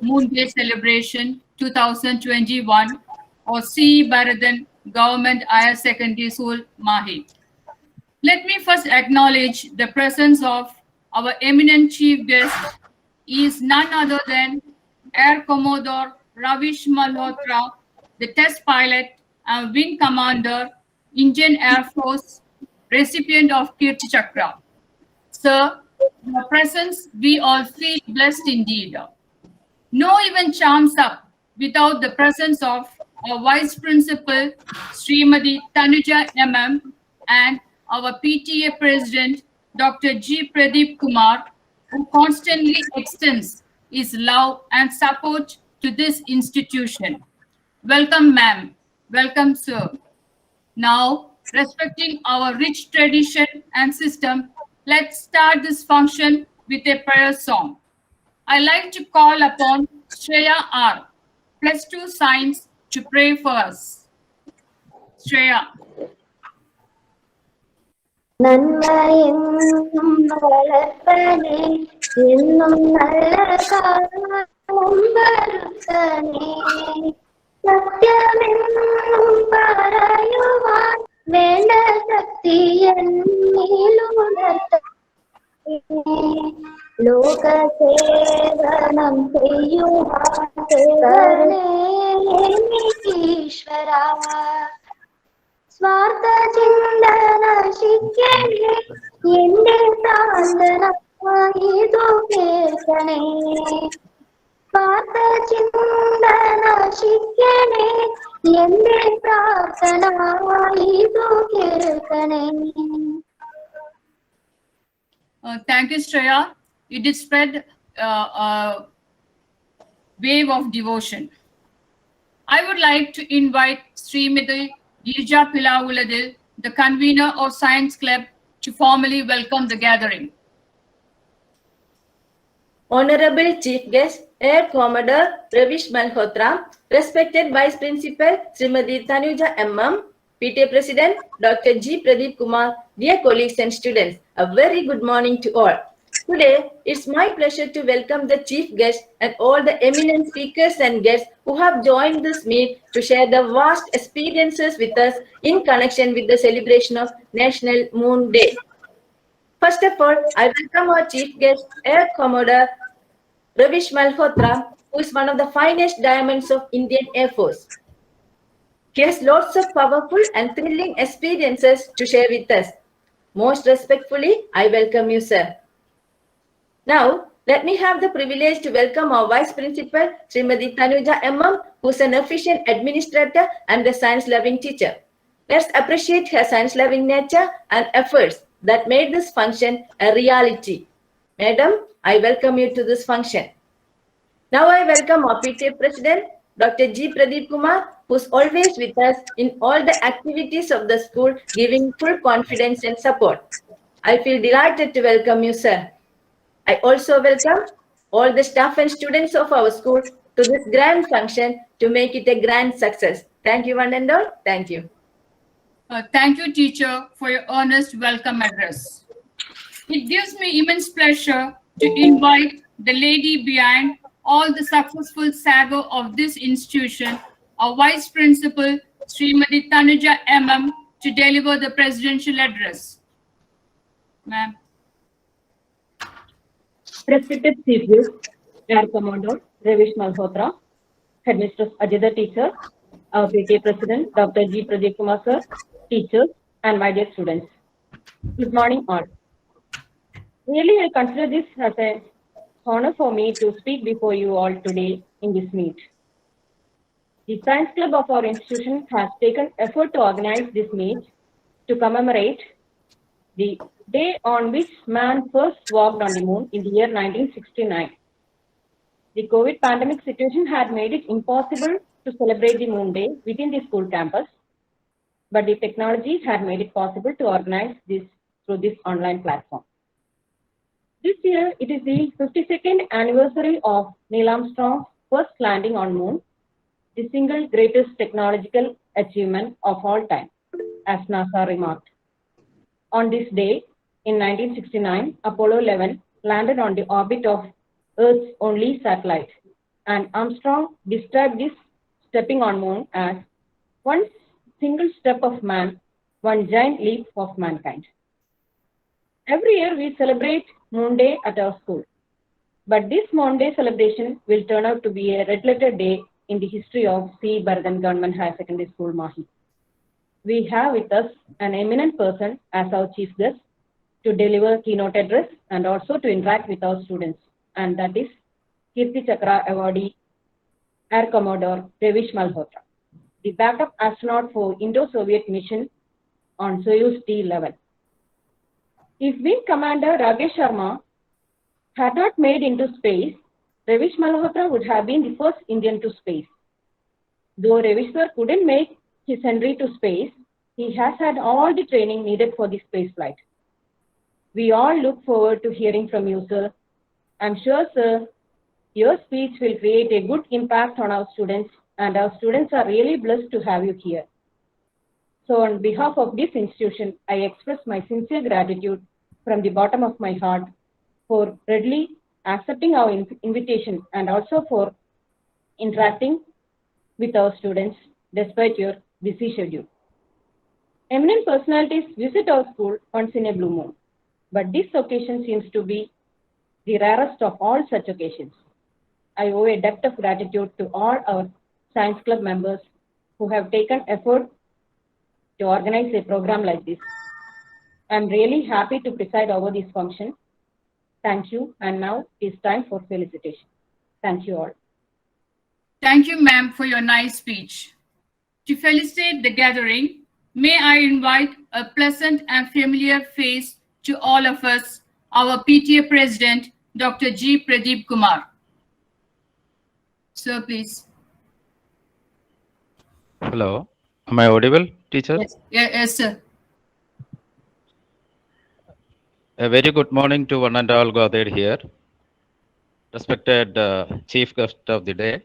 Moon Day Celebration 2021 or CEBGHSS Government Higher Secondary School, Mahe. Let me first acknowledge the presence of our eminent chief guest. He is none other than Air Commodore Ravish Malhotra, the test pilot and wing commander, Indian Air Force, recipient of Kirti Chakra. Sir, your presence we all feel blessed indeed. No event charms up without the presence of our Vice Principal, Srimati Tanuja MM, and our PTA President, Dr. G. Pradeep Kumar, who constantly extends his love and support to this institution. Welcome, ma'am. Welcome, sir. Now, respecting our rich tradition and system, let's start this function with a prayer song. I like to call upon Shreya R, +2 Science, to pray for us. Shreya. நன்மையும் வளர்ப்பனே இன்னும் நல்ல காலம் வருத்தனே சத்தியமென்னும் பறையுவான் வேண்ட சக்தி என்னிலுணர்த்த லோக சேவனம் செய்யுவான் தேவனே ஈஸ்வரா स्वार्थ चिंतन शिक्षणे एंदे प्रार्थना इदु कीर्तने स्वार्थ चिंतन शिक्षणे एंदे प्रार्थना इदु कीर्तने. Thank you, Shreya. You did spread a wave of devotion. I would like to invite Srimati Girija Pilavuladil, the convener of Science Club, to formally welcome the gathering. Honorable Chief Guest, Air Commodore Ravish Malhotra, respected Vice Principal Srimati Tanuja MM, PTA President Dr. G. Pradeep Kumar, dear colleagues and students, a very good morning to all. Today, it's my pleasure to welcome the Chief Guest and all the eminent speakers and guests who have joined this meet to share the vast experiences with us in connection with the celebration of National Moon Day. First of all, I welcome our Chief Guest, Air Commodore Ravish Malhotra, who is one of the finest diamonds of Indian Air Force. He has lots of powerful and thrilling experiences to share with us. Most respectfully, I welcome you, sir. Now, let me have the privilege to welcome our Vice Principal, Srimati Tanuja MM, who is an efficient administrator and a science-loving teacher. Let's appreciate her science-loving nature and efforts that made this function a reality. Madam, I welcome you to this function. Now I welcome our PTA President, Dr. G. Pradeep Kumar, who is always with us in all the activities of the school, giving full confidence and support. I feel delighted to welcome you, sir. I also welcome all the staff and students of our school to this grand function to make it a grand success. Thank you, one and all. Thank you. Thank you, teacher, for your earnest welcome address. It gives me immense pleasure to invite the lady behind all the successful saga of this institution, our Vice Principal, Srimati Tanuja MM, to deliver the presidential address. Ma'am. Respected Chief Guest, Air Commodore Ravish Malhotra, Headmistress Ajita Teacher, our PTA President Dr. G. Pradeep Kumar sir, teachers, and my dear students. Good morning all. Really, I consider this as an honor for me to speak before you all today in this meet. The Science Club of our institution has taken effort to organize this meet to commemorate the day on which man first walked on the moon in the year 1969. The COVID pandemic situation had made it impossible to celebrate the Moon Day within the school campus, but the technology had made it possible to organize this through this online platform. This year, it is the 52nd anniversary of Neil Armstrong's first landing on moon, the single greatest technological achievement of all time, as NASA remarked. On this day, in 1969, Apollo 11 landed on the orbit of Earth's only satellite, and Armstrong described this stepping on moon as one single step of man, one giant leap of mankind. Every year we celebrate Moon Day at our school. But this Moon Day celebration will turn out to be a red letter day in the history of CEBGHSS Government Higher Secondary School, Mahe. We have with us an eminent person as our chief guest to deliver keynote address and also to interact with our students, and that is Kirti Chakra awardee Air Commodore Ravish Malhotra, the backup astronaut for Indo-Soviet mission on Soyuz T-11. If Wing Commander Rakesh Sharma had not made into space, Ravish Malhotra would have been the first Indian to space. Though Ravish sir couldn't make his entry to space, he has had all the training needed for the space flight. We all look forward to hearing from you, sir. I'm sure, sir, your speech will create a good impact on our students, and our students are really blessed to have you here. So on behalf of this institution, I express my sincere gratitude from the bottom of my heart for readily accepting our invitation and also for interacting with our students despite your busy schedule. Eminent personalities visit our school once in a blue moon, but this occasion seems to be the rarest of all such occasions. I owe a debt of gratitude to all our science club members who have taken effort to organize a program like this. I'm really happy to preside over this function. Thank you, and now it's time for felicitation. Thank you all. Thank you, ma'am, for your nice speech. To felicitate the gathering, may I invite a pleasant and familiar face to all of us, our PTA President, Dr. G. Pradeep Kumar. Sir, please. Hello, am I audible, teacher? Yes, sir. A very good morning to one and all gathered here. Respected Chief Guest of the Day,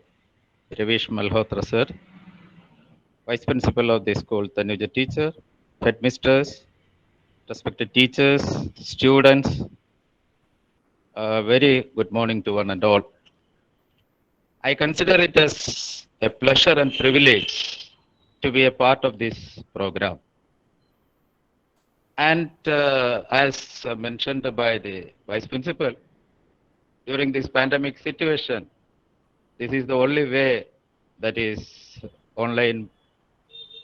Ravish Malhotra sir, Vice Principal of the school, Tanuja teacher, headmistress, respected teachers, students, very good morning to one and all. I consider it as a pleasure and privilege to be a part of this program. And as mentioned by the Vice Principal, during this pandemic situation, this is the only way that is online,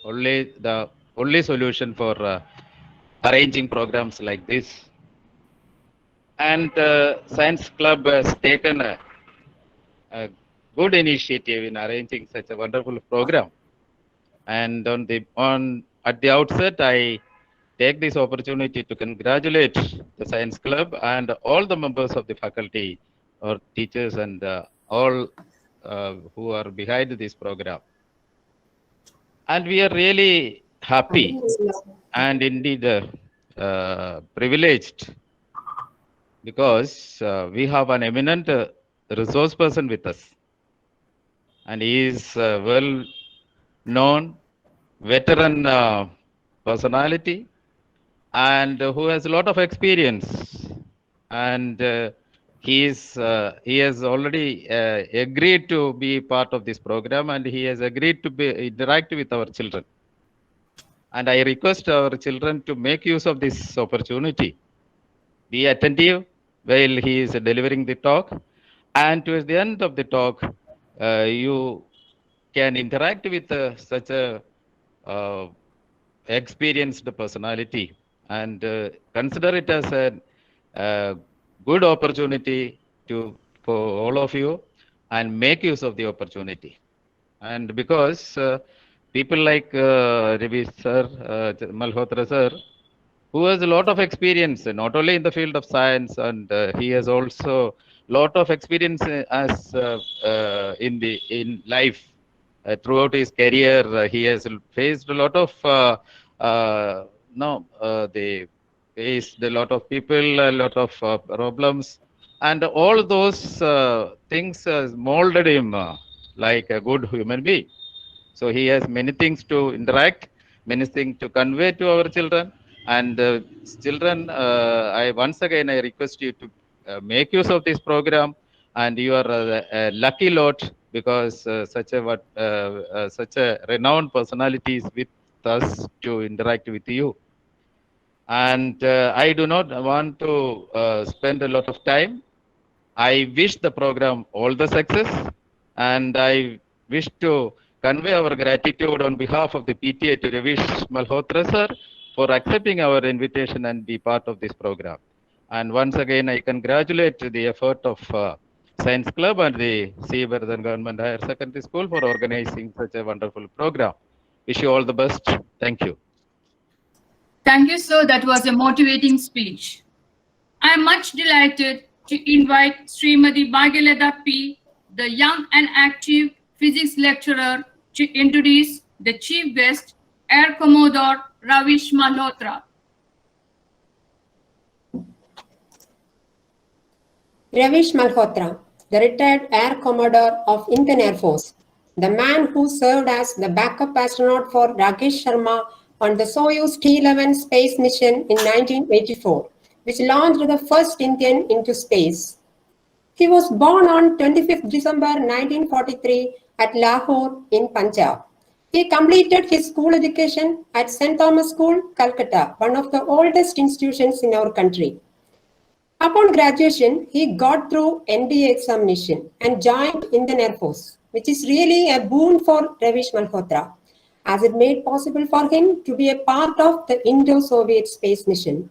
the only solution for arranging programs like this. And Science Club has taken a good initiative in arranging such a wonderful program. And at the outset, I take this opportunity to congratulate the Science Club and all the members of the faculty or teachers and all who are behind this program. And we are really happy and indeed privileged because we have an eminent resource person with us. And he is well known, veteran personality, and who has a lot of experience. And he has already agreed to be part of this program, and he has agreed to interact with our children. And I request our children to make use of this opportunity. Be attentive while he is delivering the talk, and towards the end of the talk, you can interact with such a experienced personality and consider it as a good opportunity for all of you and make use of the opportunity. And because people like Ravi sir, Malhotra sir, who has a lot of experience, not only in the field of science, and he has also lot of experience as in life. Throughout his career, he has faced a lot of they faced a lot of people, a lot of problems, and all those things molded him like a good human being. So he has many things to interact, many things to convey to our children. And children, I once again I request you to make use of this program and you are a lucky lot because such a renowned personality is with us to interact with you. And I do not want to spend a lot of time. I wish the program all the success, and I wish to convey our gratitude on behalf of the PTA to Ravish Malhotra sir for accepting our invitation and be part of this program. And once again, I congratulate the effort of Science Club and the CEBGHSS Government Higher Secondary School for organizing such a wonderful program. Wish you all the best. Thank you. Thank you, sir. That was a motivating speech. I am much delighted to invite Srimati Bhagyalata P., the young and active physics lecturer, to introduce the chief guest, Air Commodore Ravish Malhotra. Ravish Malhotra, the retired Air Commodore of Indian Air Force, the man who served as the backup astronaut for Rakesh Sharma on the Soyuz T-11 space mission in 1984, which launched the first Indian into space. He was born on 25th December 1943 at Lahore in Punjab. He completed his school education at St. Thomas School, Calcutta, one of the oldest institutions in our country. Upon graduation, he got through NDA examination and joined Indian Air Force, which is really a boon for Ravish Malhotra, as it made possible for him to be a part of the Indo-Soviet space mission.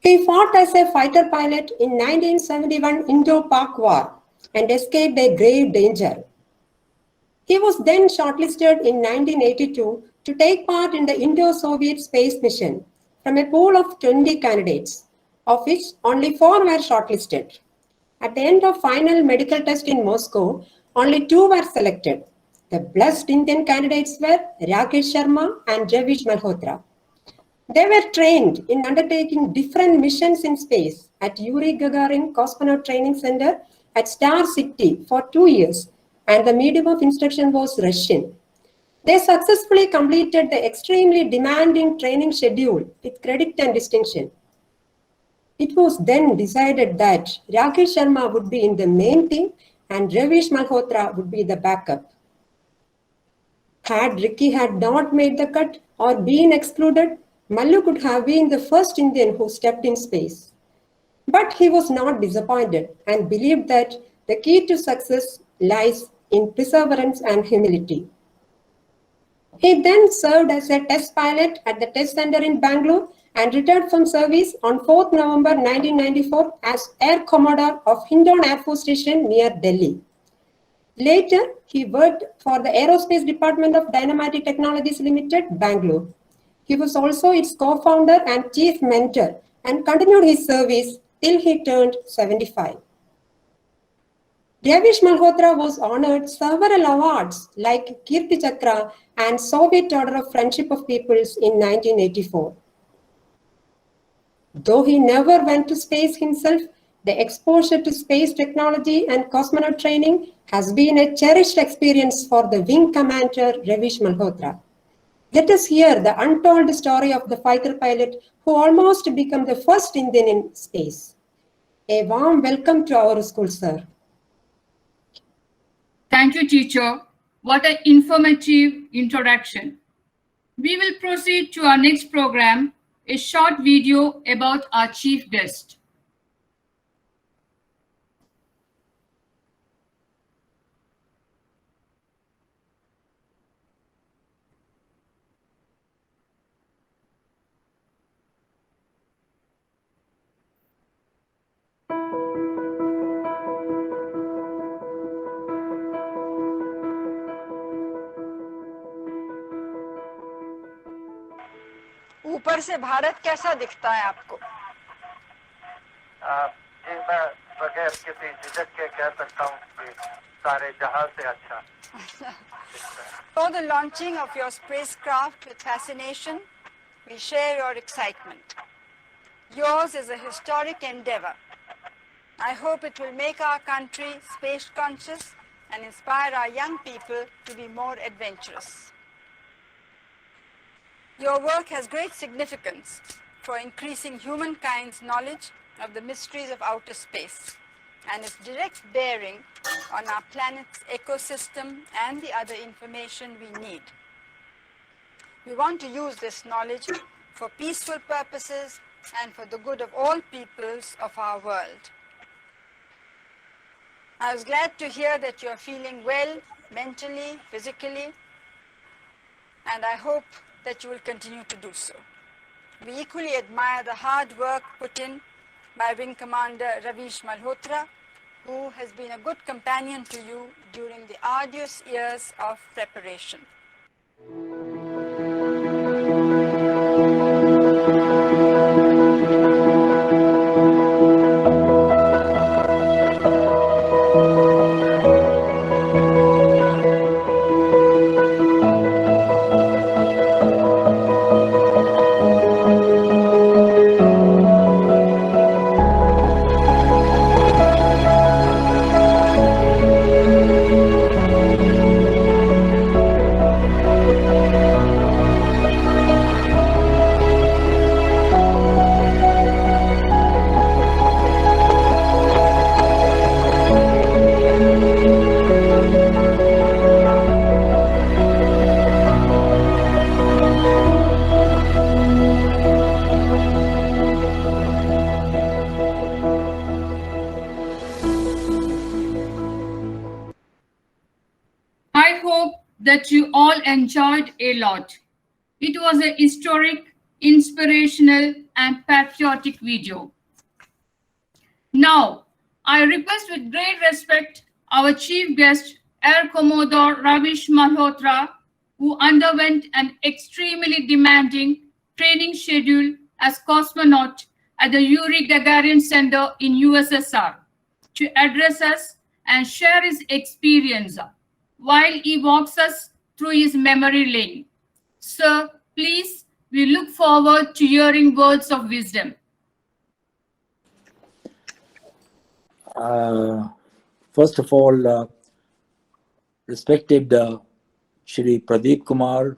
He fought as a fighter pilot in 1971 Indo-Pak War and escaped a grave danger. He was then shortlisted in 1982 to take part in the Indo-Soviet space mission from a pool of 20 candidates, of which only 4 were shortlisted. At the end of final medical test in Moscow, only 2 were selected. The blessed Indian candidates were Rakesh Sharma and Ravish Malhotra. They were trained in undertaking different missions in space at Yuri Gagarin Cosmonaut Training Center at Star City for 2 years, and the medium of instruction was Russian. They successfully completed the extremely demanding training schedule with credit and distinction. It was then decided that Rakesh Sharma would be in the main team and Ravish Malhotra would be the backup. Had Ricky had not made the cut or been excluded, Mallu could have been the first Indian who stepped in space. But he was not disappointed and believed that the key to success lies in perseverance and humility. He then served as a test pilot at the test center in Bangalore and retired from service on 4th November 1994 as Air Commodore of Hindon Air Force Station near Delhi. Later, he worked for the Aerospace Department of Dynamatic Technologies Limited, Bangalore. He was also its co-founder and chief mentor and continued his service till he turned 75. Ravish Malhotra was honored several awards like Kirti Chakra and Soviet Order of Friendship of Peoples in 1984. Though he never went to space himself, the exposure to space technology and cosmonaut training has been a cherished experience for the wing commander Ravish Malhotra. Let us hear the untold story of the fighter pilot who almost became the first Indian in space. A warm welcome to our school, sir. Thank you, teacher. What an informative introduction. We will proceed to our next program, a short video about our chief guest. ऊपर से भारत कैसा दिखता है आपको? जी मैं बगैर किसी झिझक के कह सकता हूँ कि सारे जहां से अच्छा. For the launching of your spacecraft with fascination, we share your excitement. Yours is a historic endeavor. I hope it will make our country space conscious and inspire our young people to be more adventurous. Your work has great significance for increasing humankind's knowledge of the mysteries of outer space. and its direct bearing on our planet's ecosystem and the other information we need. We want to use this knowledge for peaceful purposes and for the good of all peoples of our world. I was glad to hear that you're feeling well mentally, physically, and I hope that you will continue to do so. We equally admire the hard work put in by Wing Commander Ravish Malhotra, who has been a good companion to you during the arduous years of preparation. I hope that you all enjoyed a lot. It was a historic, inspirational, and patriotic video. Now, I request with great respect our chief guest, Air Commodore Ravish Malhotra, who underwent an extremely demanding training schedule as cosmonaut at the Yuri Gagarin Center in USSR, to address us and share his experience while he walks us through his memory lane. Sir, please, we look forward to hearing words of wisdom. First of all, respected Shri Pradeep Kumar,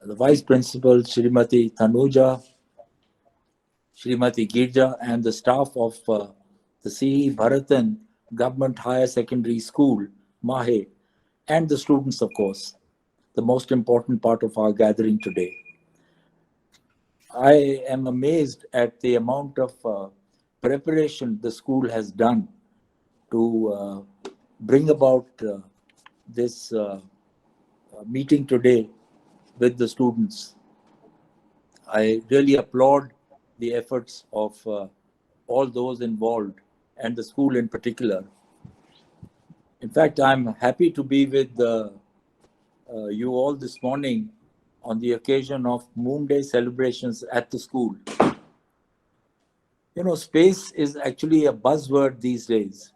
the Vice Principal, Shrimati Tanuja, Shrimati Girja, and the staff of the CEBGHSS Government Higher Secondary School, Mahe, and the students, of course, the most important part of our gathering today. I am amazed at the amount of preparation the school has done to bring about this meeting today with the students. I really applaud the efforts of all those involved and the school in particular. In fact, I'm happy to be with you all this morning on the occasion of Moon Day celebrations at the school. You know, space is actually a buzzword these days.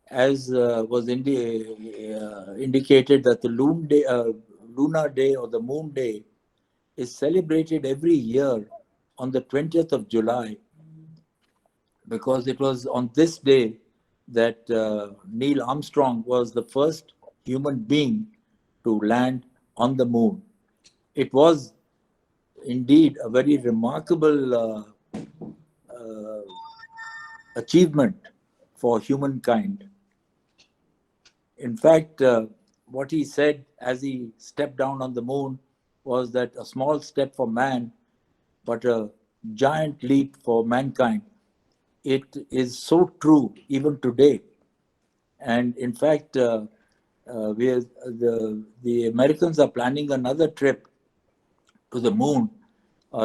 As was indicated that the Lunar Day or the Moon Day is celebrated every year on the 20th of July, because it was on this day that Neil Armstrong was the first human being to land on the moon. It was indeed a very remarkable achievement for humankind. In fact, what he said as he stepped down on the moon was that a small step for man, but a giant leap for mankind. It is so true even today. And in fact, the Americans are planning another trip to the moon.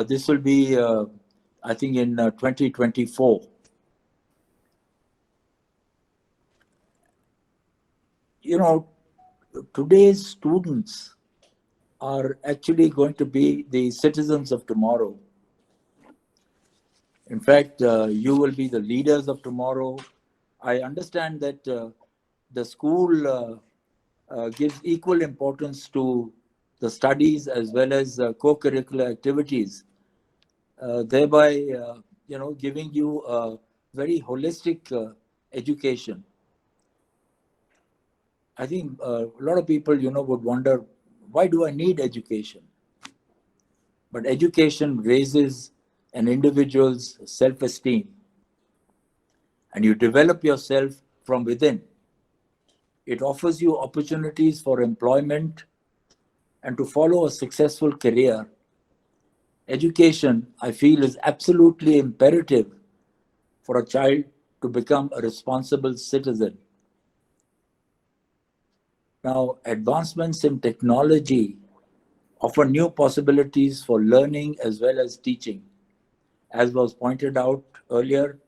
This will be, I think, in 2024. You know, today's students are actually going to be the citizens of tomorrow. In fact, you will be the leaders of tomorrow. I understand that the school gives equal importance to the studies as well as co-curricular activities, thereby, you know, giving you a very holistic education. I think a lot of people, you know, would wonder, why do I need education? But education raises an individual's self-esteem. and you develop yourself from within. It offers you opportunities for employment and to follow a successful career. Education, I feel, is absolutely imperative for a child to become a responsible citizen. Now, advancements in technology offer new possibilities for learning as well as teaching. As was pointed out earlier,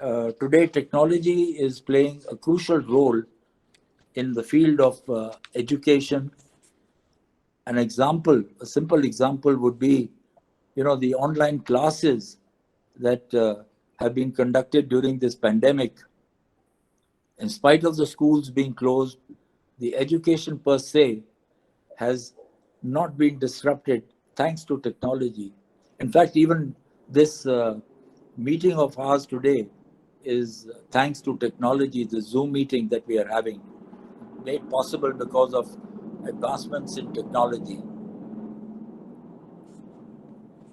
today technology is playing a crucial role in the field of education. An example, a simple example would be, the online classes that have been conducted during this pandemic. In spite of the schools being closed, the education per se has not been disrupted thanks to technology. In fact, even this meeting of ours today is thanks to technology, the Zoom meeting that we are having, made possible because of advancements in technology.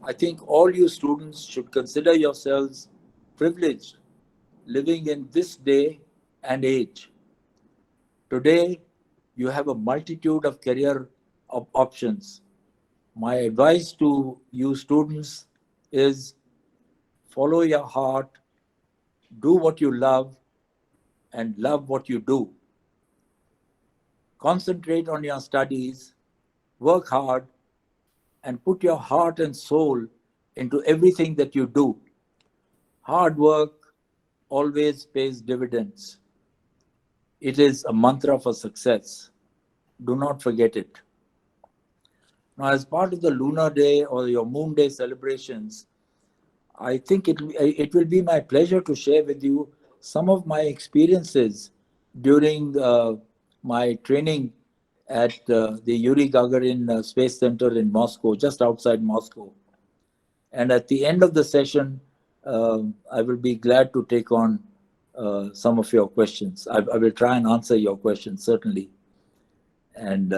I think all you students should consider yourselves privileged living in this day and age. Today, you have a multitude of career options. My advice to you students is follow your heart, do what you love, and love what you do. Concentrate on your studies, work hard, and put your heart and soul into everything that you do. Hard work always pays dividends. It is a mantra for success. Do not forget it. Now, as part of the Lunar Day or your Moon Day celebrations, I think it will be my pleasure to share with you some of my experiences during my training at the Yuri Gagarin Space Center in Moscow, just outside Moscow. And at the end of the session, I will be glad to take on some of your questions. I will try and answer your questions, certainly. And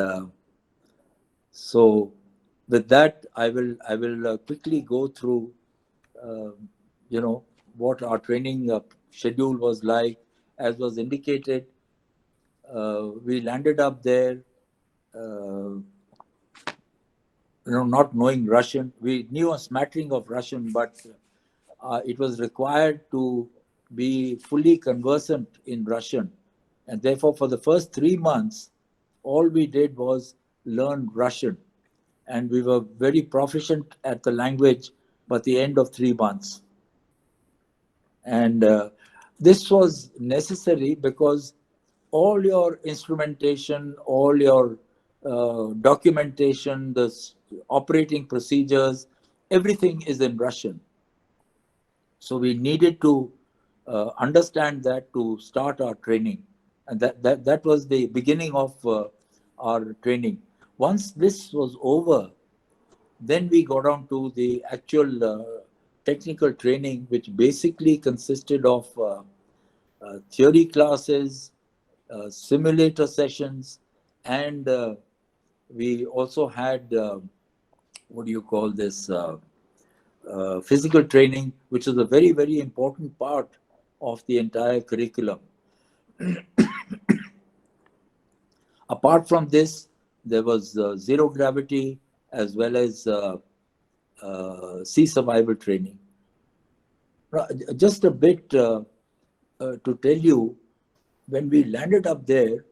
so with that, I will quickly go through what our training schedule was like. As was indicated, we landed up there, not knowing Russian. We knew a smattering of Russian, but it was required to be fully conversant in Russian. And therefore, for the first 3 months, all we did was learn Russian. And we were very proficient at the language by the end of 3 months. And this was necessary because all your instrumentation, all your documentation, the operating procedures, everything is in Russian. So we needed to understand that to start our training. And that was the beginning of our training. Once this was over, then we got on to the actual technical training, which basically consisted of theory classes, simulator sessions, and we also had, what do you call this, physical training, which is a very, very important part of the entire curriculum. Apart from this, there was zero gravity as well as sea survival training. Just a bit to tell you, when we landed up there,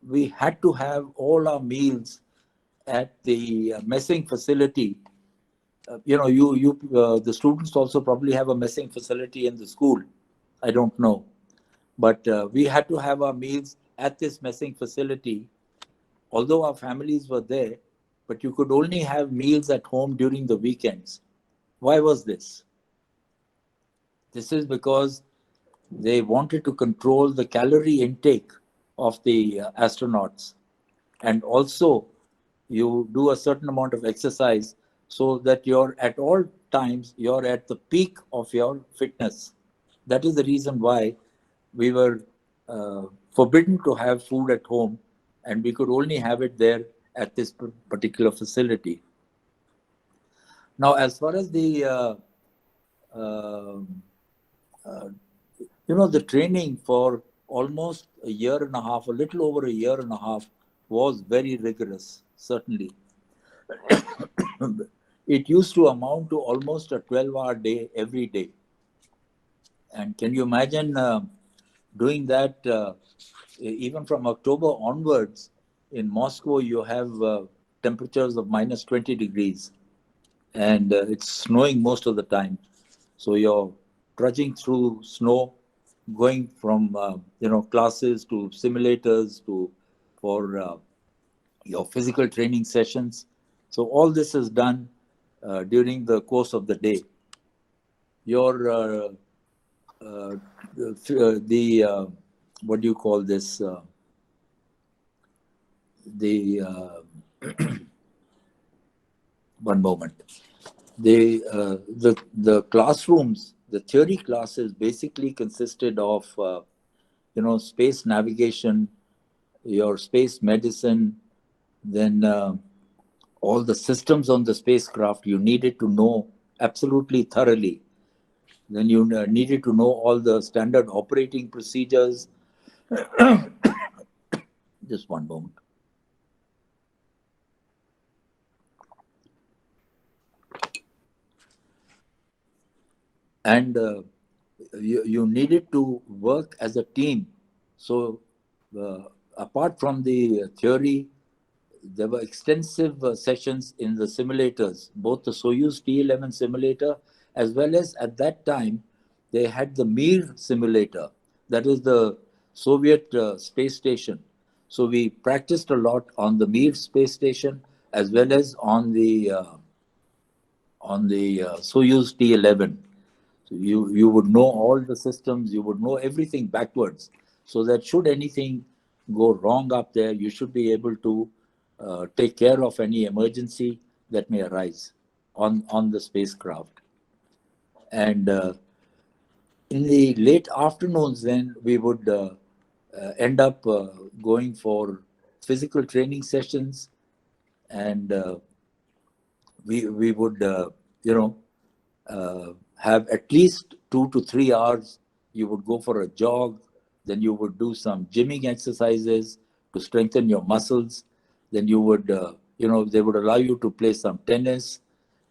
we had to have all our meals at the messing facility. The students also probably have a messing facility in the school. I don't know. But we had to have our meals at this messing facility, although our families were there, but you could only have meals at home during the weekends. Why was this? This is because they wanted to control the calorie intake of the astronauts. And also, you do a certain amount of exercise so that you're at all times, you're at the peak of your fitness. That is the reason why we were forbidden to have food at home, and we could only have it there at this particular facility. Now, as far as the um, you know, the training for almost a year and a half, a little over a year and a half, was very rigorous, certainly. It used to amount to almost a 12-hour day every day. And can you imagine doing that even from October onwards? In Moscow, you have temperatures of minus 20 degrees, and it's snowing most of the time. So you're trudging through snow, going from classes to simulators to for your physical training sessions. So all this is done during the course of the day. Your what do you call this? The One moment. The classrooms, the theory classes basically consisted of space navigation, your space medicine, then all the systems on the spacecraft you needed to know absolutely thoroughly. Then you needed to know all the standard operating procedures. Just one moment. And you needed to work as a team. So apart from the theory, there were extensive sessions in the simulators, both the Soyuz T-11 simulator, as well as at that time, they had the Mir simulator, that is the Soviet space station. So we practiced a lot on the Mir space station, as well as on the Soyuz T-11. So you would know all the systems, you would know everything backwards, so that should anything go wrong up there, you should be able to take care of any emergency that may arise on the spacecraft. And in the late afternoons, then we would end up going for physical training sessions, and we would have at least 2 to 3 hours. You would go for a jog, then you would do some gymming exercises to strengthen your muscles. Then you would, they would allow you to play some tennis.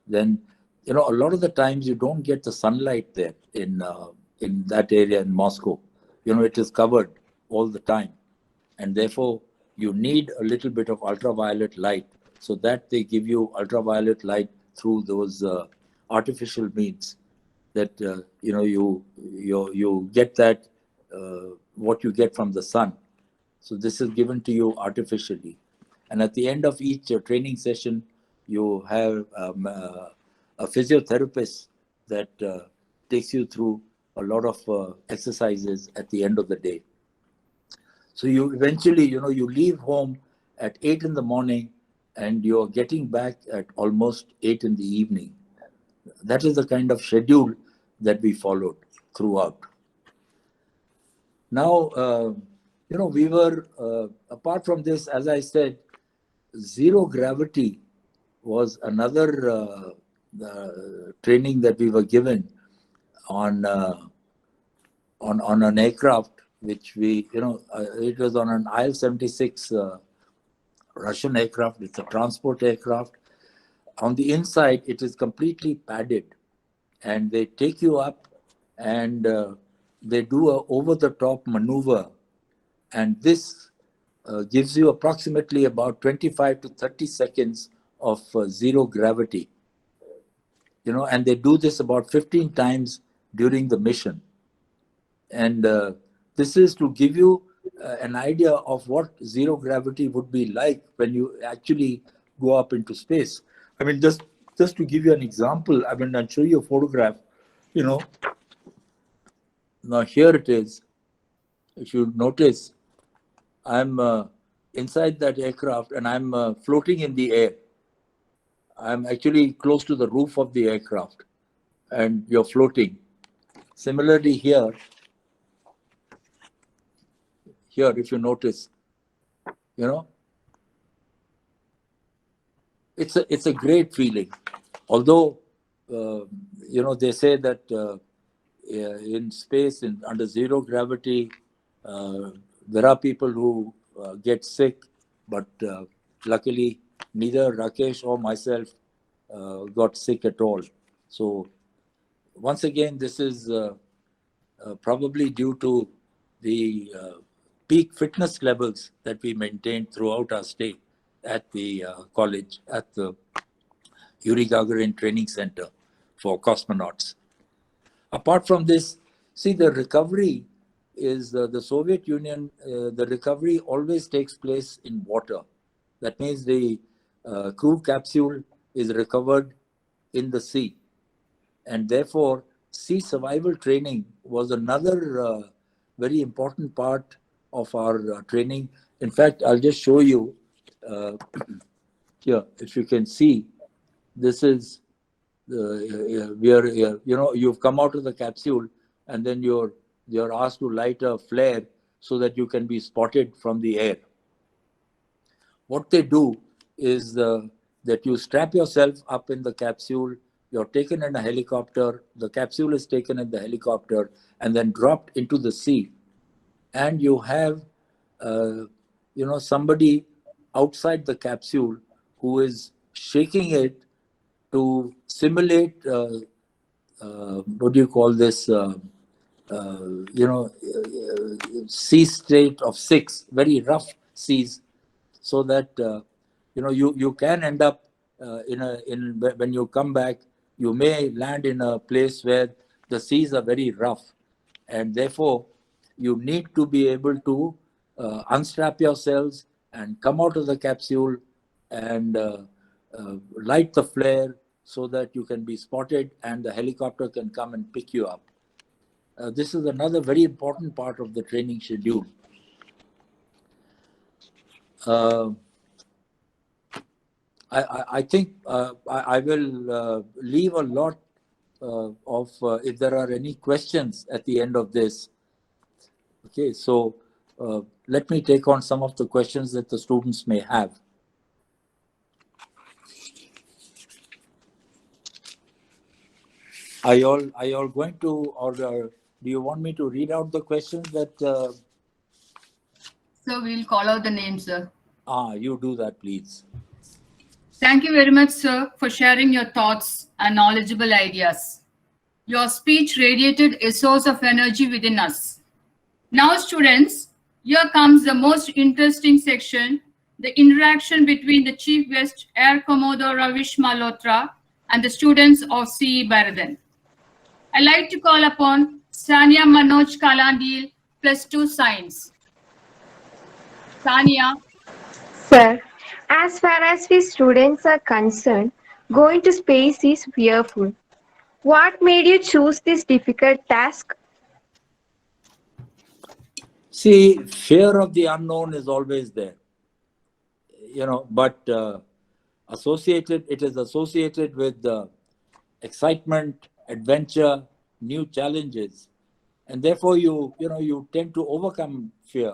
Then, a lot of the times you don't get the sunlight there in that area in Moscow. It is covered all the time, and therefore you need a little bit of ultraviolet light. So that they give you ultraviolet light through those artificial means, that you get that what you get from the sun. So this is given to you artificially, and at the end of each training session, you have a physiotherapist that takes you through a lot of exercises at the end of the day. So you eventually, you leave home at 8 in the morning, and you're getting back at almost 8 in the evening. That is the kind of schedule that we followed throughout. Now, we were, apart from this, as I said, zero gravity was another training that we were given on an aircraft, which we, it was on an Il-76 Russian aircraft. It's a transport aircraft. On the inside, it is completely padded, and they take you up, and they do a over-the-top maneuver, and this gives you approximately about 25 to 30 seconds of zero gravity. And they do this about 15 times during the mission. And this is to give you an idea of what zero gravity would be like when you actually go up into space. I mean, just to give you an example, I'll show you a photograph. Now here it is. If you notice, I'm inside that aircraft, and I'm floating in the air. I'm actually close to the roof of the aircraft, and you're floating. Similarly here, if you notice, it's a great feeling. Although they say that in space, under zero gravity, there are people who get sick, but luckily neither Rakesh or myself got sick at all. So once again, this is probably due to the peak fitness levels that we maintained throughout our stay at the college, at the Yuri Gagarin Training Center for cosmonauts. Apart from this, see, the recovery is the Soviet Union, the recovery always takes place in water. That means the crew capsule is recovered in the sea. And therefore, sea survival training was another very important part of our training. In fact, I'll just show you here, if you can see, this is you've come out of the capsule and then you're asked to light a flare so that you can be spotted from the air. What they do is that you strap yourself up in the capsule, you're taken in a helicopter, the capsule is taken in the helicopter and then dropped into the sea. And you have, somebody outside the capsule who is shaking it to simulate, what do you call this, sea state of 6, very rough seas, so that, you can end up when you come back, you may land in a place where the seas are very rough. And therefore, you need to be able to unstrap yourselves and come out of the capsule and light the flare so that you can be spotted and the helicopter can come and pick you up. This is another very important part of the training schedule. I think I will leave a lot of, if there are any questions at the end of this. Okay, so let me take on some of the questions that the students may have. Are you all going to, or do you want me to read out the questions that? So we'll call out the names, sir. You do that, please. Thank you very much, sir, for sharing your thoughts and knowledgeable ideas. Your speech radiated a source of energy within us. Now, students, here comes the most interesting section, the interaction between the Chief Guest, Air Commodore Ravish Malhotra, and the students of CEBGHSS. I'd like to call upon Sania Manoj Kalandil, +2 Science. Sania. Sir, as far as we students are concerned, going to space is fearful. What made you choose this difficult task? See, fear of the unknown is always there, but it is associated with excitement, adventure, new challenges, and therefore you tend to overcome fear.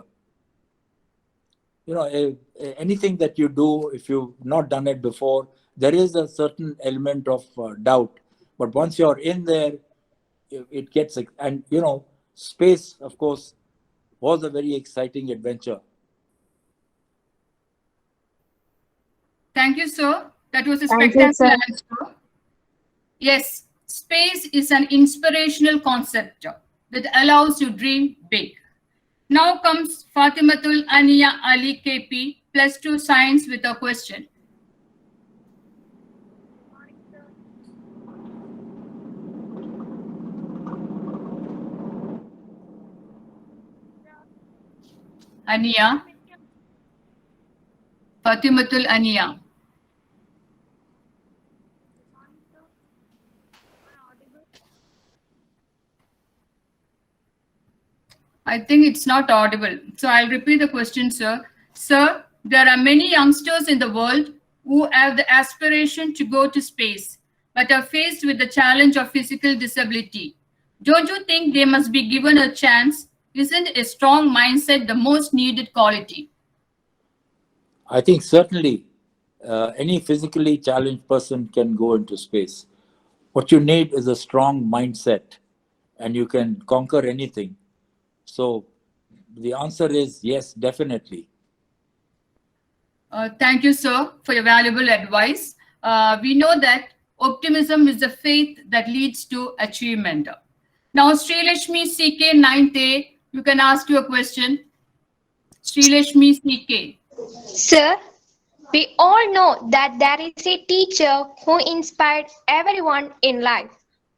Anything that you do, if you've not done it before, there is a certain element of doubt. But once you're in there, it gets, and space, of course, was a very exciting adventure. Thank you, sir. That was a Thank you, spectacular sir. answer. Yes, space is an inspirational concept that allows you to dream big. Now comes Fatimatul Ania Ali KP, +2 Science, with a question. Ania. Fatimatul Ania. I think it's not audible. So I'll repeat the question, sir. Sir, there are many youngsters in the world who have the aspiration to go to space, but are faced with the challenge of physical disability. Don't you think they must be given a chance? Isn't a strong mindset the most needed quality? I think certainly any physically challenged person can go into space. What you need is a strong mindset, and you can conquer anything. So the answer is yes, definitely. Thank you, sir, for your valuable advice. We know that optimism is the faith that leads to achievement. Now, Srilashmi CK 9th A, you can ask your question. Srilashmi CK. Sir, we all know that there is a teacher who inspired everyone in life.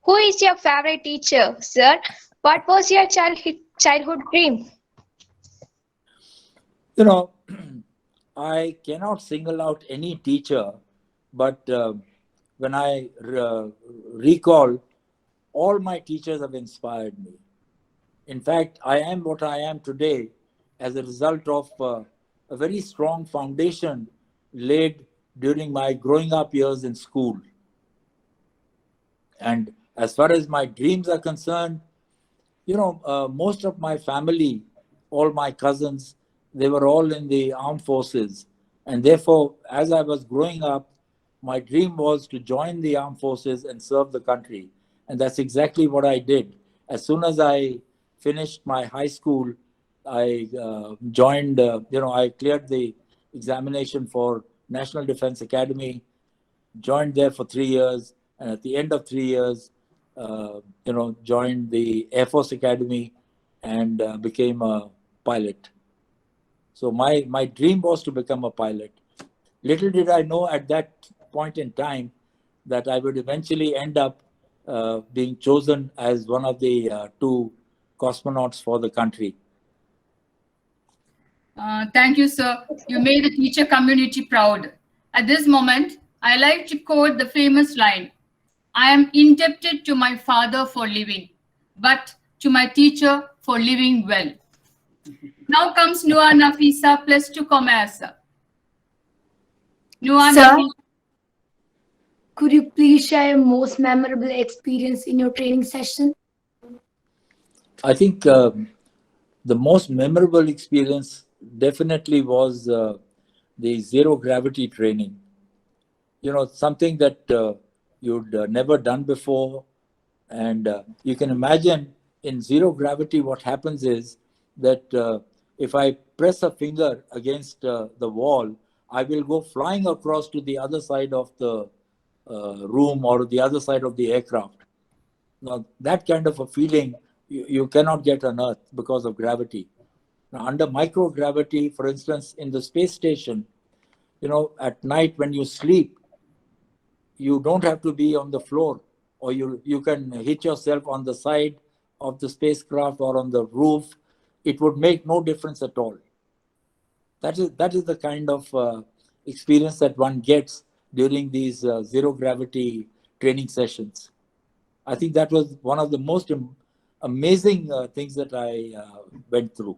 Who is your favorite teacher, sir? What was your childhood dream? You know, I cannot single out any teacher, but when I recall, all my teachers have inspired me. In fact, I am what I am today as a result of a very strong foundation laid during my growing up years in school. And as far as my dreams are concerned, you know, most of my family, all my cousins, they were all in the armed forces. And therefore, as I was growing up, my dream was to join the armed forces and serve the country. And that's exactly what I did. As soon as I finished my high school, I joined, I cleared the examination for National Defense Academy, joined there for 3 years, and at the end of 3 years, joined the Air Force Academy and became a pilot. So my dream was to become a pilot. Little did I know at that point in time that I would eventually end up being chosen as one of the two cosmonauts for the country. Thank you, sir. You made the teacher community proud. At this moment, I like to quote the famous line, I am indebted to my father for living, but to my teacher for living well. Now comes Noor Nafisa plus 2 commerce. Noor Sir, Nafisa. could you please share your most memorable experience in your training session? I think the most memorable experience definitely was the zero gravity training. You know, something that you'd never done before. And you can imagine in zero gravity, what happens is that if I press a finger against the wall, I will go flying across to the other side of the room or the other side of the aircraft. Now, that kind of a feeling you cannot get on Earth because of gravity. Now, under microgravity, for instance, in the space station, you know, at night when you sleep, you don't have to be on the floor, or you can hit yourself on the side of the spacecraft or on the roof. It would make no difference at all. That is the kind of experience that one gets during these zero gravity training sessions. I think that was one of the most amazing things that I went through.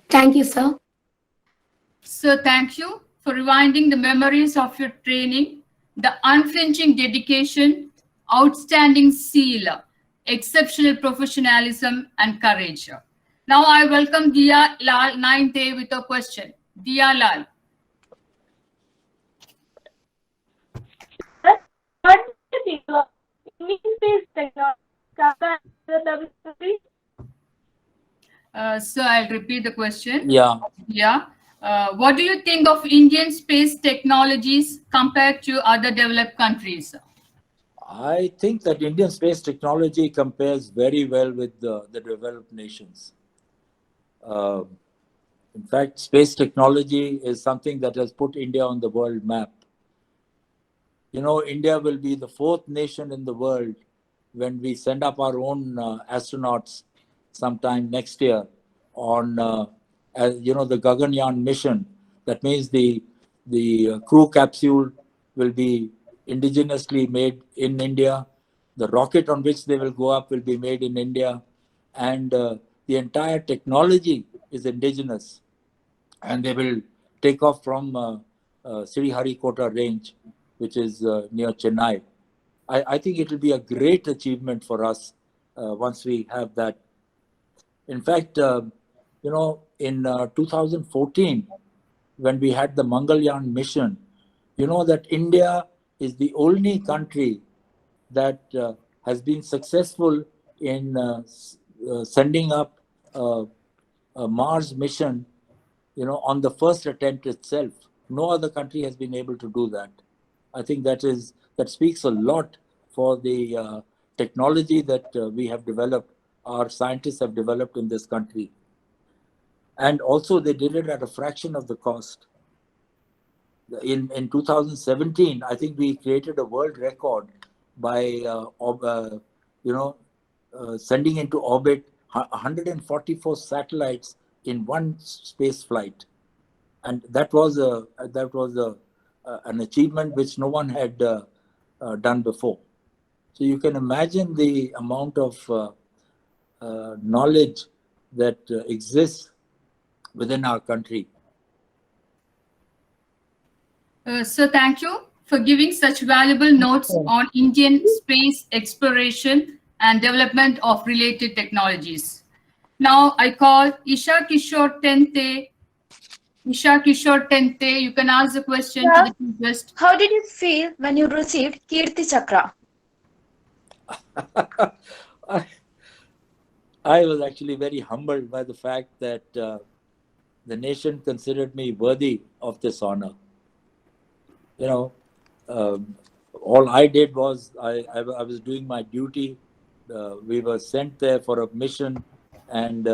Thank you, sir. Sir, thank you for rewinding the memories of your training, the unflinching dedication, outstanding zeal, exceptional professionalism, and courage. Now I welcome Dia Lal 9th A with a question. Dia Lal. What do you think of Indian space technology compared to the country? So I'll repeat the question. Yeah. Yeah. What do you think of Indian space technologies compared to other developed countries? I think that Indian space technology compares very well with the developed nations. In fact, space technology is something that has put India on the world map. You know, India will be the 4th nation in the world when we send up our own astronauts sometime next year on, the Gaganyaan mission. That means the crew capsule will be indigenously made in India. The rocket on which they will go up will be made in India. And the entire technology is indigenous. And they will take off from Sriharikota range, which is near Chennai. I think it will be a great achievement for us once we have that. In fact, in 2014, when we had the Mangalyaan mission, you know that India is the only country that has been successful in sending up a Mars mission, on the first attempt itself. No other country has been able to do that. I think that speaks a lot for the technology that we have developed, our scientists have developed in this country. And also they did it at a fraction of the cost. In 2017, I think we created a world record by sending into orbit 144 satellites in one space flight, and that was an achievement which no one had done before. So you can imagine the amount of knowledge that exists within our country. Sir, thank you for giving such valuable notes on Indian space exploration and development of related technologies. Now I call Isha Kishore Tente. Isha Kishore Tente, you can ask the question to the teachers. How did you feel when you received Kirti Chakra? I was actually very humbled by the fact that the nation considered me worthy of this honor. All I did was I was doing my duty. We were sent there for a mission and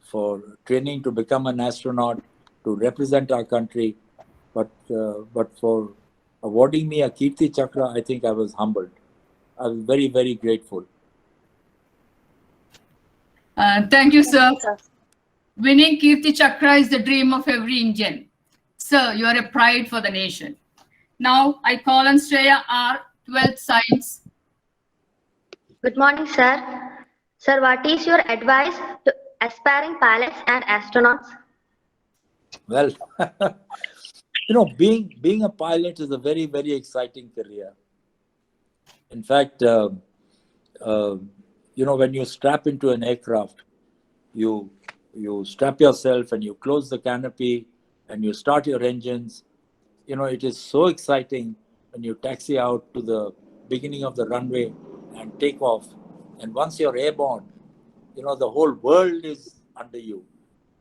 for training to become an astronaut, to represent our country. But for awarding me a Kirti Chakra, I think I was humbled. I was very, very grateful. Thank you, sir. Winning Kirti Chakra is the dream of every Indian. Sir, you are a pride for the nation. Now I call on Shreya R, 12th Science. Good morning, sir. Sir, what is your advice to aspiring pilots and astronauts? Well, being a pilot is a very, very exciting career. In fact, when you strap into an aircraft, you strap yourself and you close the canopy and you start your engines. It is so exciting when you taxi out to the beginning of the runway and take off. And once you're airborne, the whole world is under you.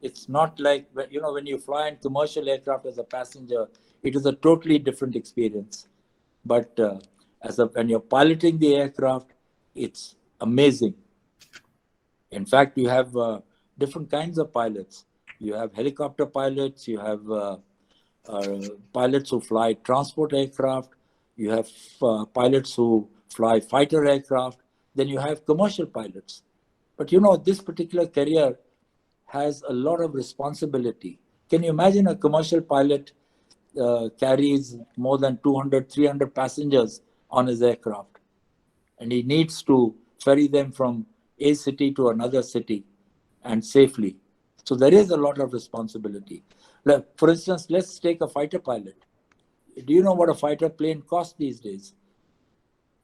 It's not like, when you fly in commercial aircraft as a passenger, it is a totally different experience. But when you're piloting the aircraft, it's amazing. In fact, you have different kinds of pilots. You have helicopter pilots, you have pilots who fly transport aircraft, you have pilots who fly fighter aircraft, then you have commercial pilots. But this particular career has a lot of responsibility. Can you imagine a commercial pilot carries more than 200, 300 passengers on his aircraft, and he needs to ferry them from a city to another city and safely. So there is a lot of responsibility. For instance, let's take a fighter pilot. Do you know what a fighter plane costs these days?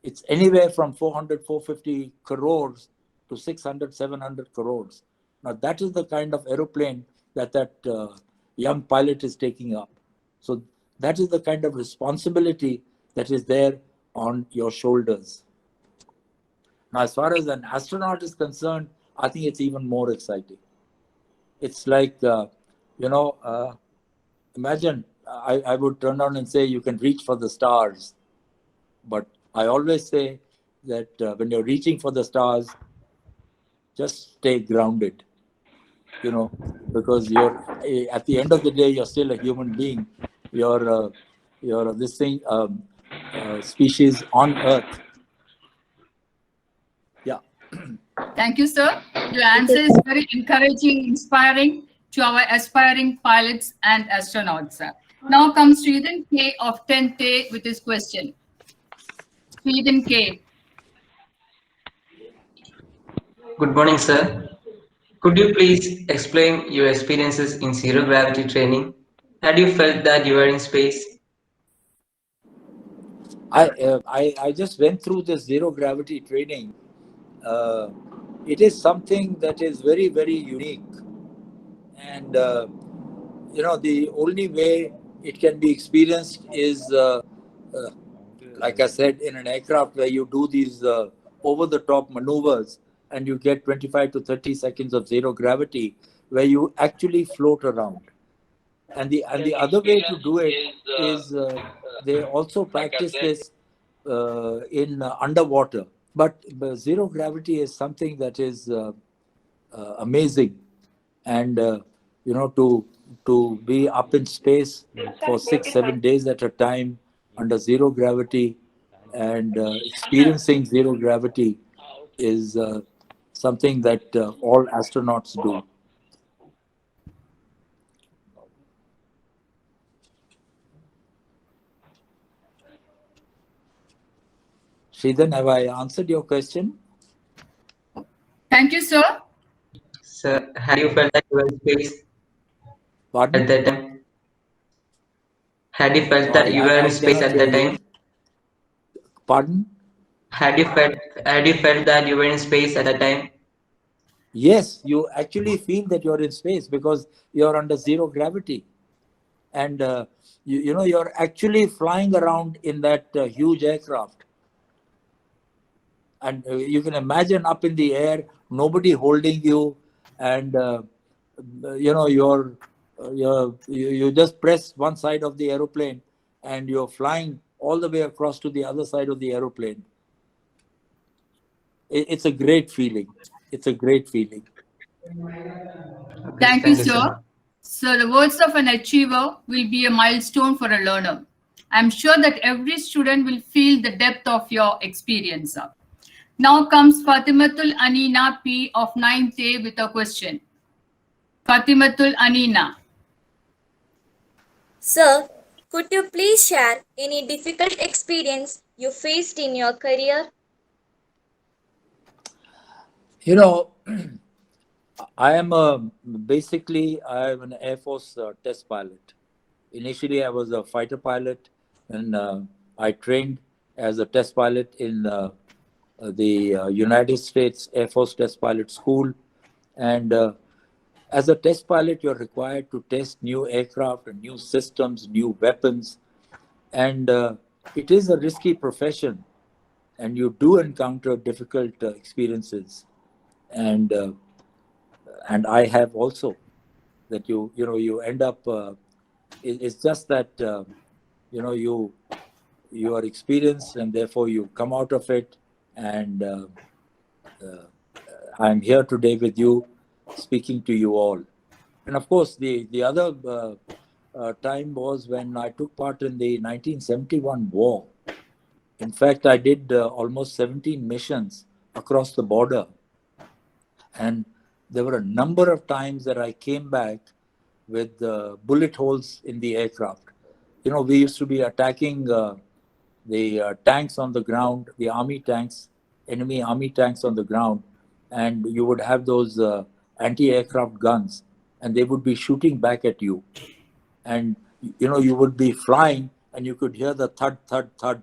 It's anywhere from 400, 450 crores to 600, 700 crores. Now that is the kind of aeroplane that young pilot is taking up. So that is the kind of responsibility that is there on your shoulders. Now, as far as an astronaut is concerned, I think it's even more exciting. It's like, imagine I would turn around and say you can reach for the stars. But I always say that when you're reaching for the stars, just stay grounded, because you're at the end of the day, you're still a human being. You're this thing, species on Earth. Yeah. Thank you, sir. Your answer is very encouraging, inspiring to our aspiring pilots and astronauts, sir. Now comes Sridhan K of 10th A with his question. Sridhan K. Good morning, sir. Could you please explain your experiences in zero gravity training? Had you felt that you were in space? I just went through the zero gravity training. It is something that is very, very unique. And, the only way it can be experienced is like I said, in an aircraft where you do these over-the-top maneuvers and you get 25 to 30 seconds of zero gravity, where you actually float around. And the other way to do it is they also practice this in underwater. But zero gravity is something that is amazing, and to be up in space for 6-7 days at a time under zero gravity and experiencing zero gravity is something that all astronauts do. Sridhan, have I answered your question? Thank you, sir. Sir, had you felt that you were in space Pardon? at that time? Had you felt No, that you were I in space cannot at hear that you. time? Pardon? Had you felt that you were in space at that time? Yes, you actually feel that you're in space because you're under zero gravity. And you're actually flying around in that huge aircraft. And you can imagine up in the air, nobody holding you, and you just press one side of the aeroplane and you're flying all the way across to the other side of the aeroplane. It's a great feeling. It's a great feeling. Thank you, Thank you, sir. sir. So the words of an achiever will be a milestone for a learner. I'm sure that every student will feel the depth of your experience, sir. Now comes Fatimatul Anina P of 9th A with a question. Fatimatul Anina. Sir, could you please share any difficult experience you faced in your career? You know, I am basically an Air Force test pilot. Initially, I was a fighter pilot, and I trained as a test pilot in the United States Air Force Test Pilot School. And as a test pilot, you're required to test new aircraft and new systems, new weapons. And it is a risky profession, and you do encounter difficult experiences. And I have also that you end up. It's just that you are experienced, and therefore you come out of it. And I'm here today with you, speaking to you all. And of course, the other time was when I took part in the 1971 war. In fact, I did almost 17 missions across the border. And there were a number of times that I came back with bullet holes in the aircraft. We used to be attacking the tanks on the ground, the army tanks, enemy army tanks on the ground, and you would have those anti-aircraft guns, and they would be shooting back at you. And you would be flying, and you could hear the thud, thud, thud,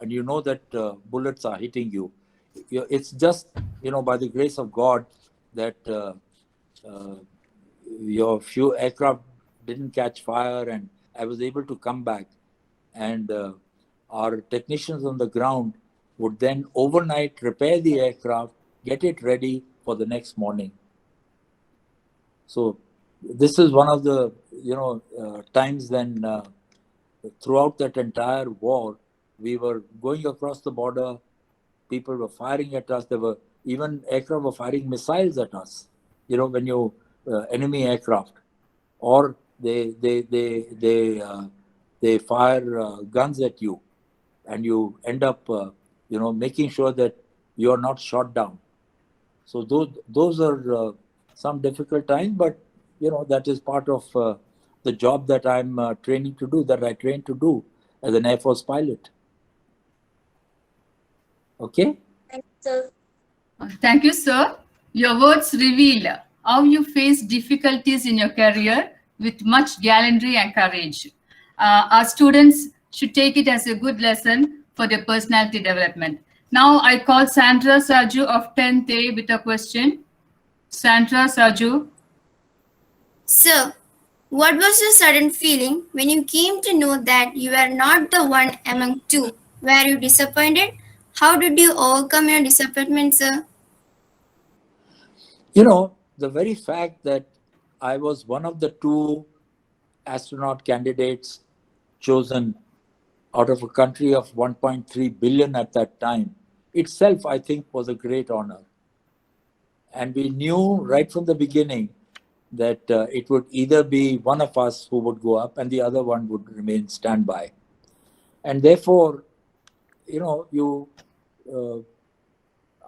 and you know that bullets are hitting you. It's just by the grace of God that your few aircraft didn't catch fire, and I was able to come back. And our technicians on the ground would then overnight repair the aircraft, get it ready for the next morning. So this is one of the times when throughout that entire war, we were going across the border, people were firing at us. There were even aircraft were firing missiles at us. When you enemy aircraft, or they fire guns at you, and you end up making sure that you are not shot down. So those are some difficult times, but that is part of the job that I'm training to do, that I trained to do as an Air Force pilot. Okay. Thank you, sir. Thank you, sir. Your words reveal how you face difficulties in your career with much gallantry and courage. Our students should take it as a good lesson for their personality development. Now I call Sandra Saju of 10th A with a question. Sandra Saju. Sir, what was your sudden feeling when you came to know that you were not the one among two Were you disappointed? How did you overcome your disappointment, sir? You know, the very fact that I was one of the two astronaut candidates chosen out of a country of 1.3 billion at that time itself, I think, was a great honor. And we knew right from the beginning that it would either be one of us who would go up and the other one would remain standby. And therefore, you know,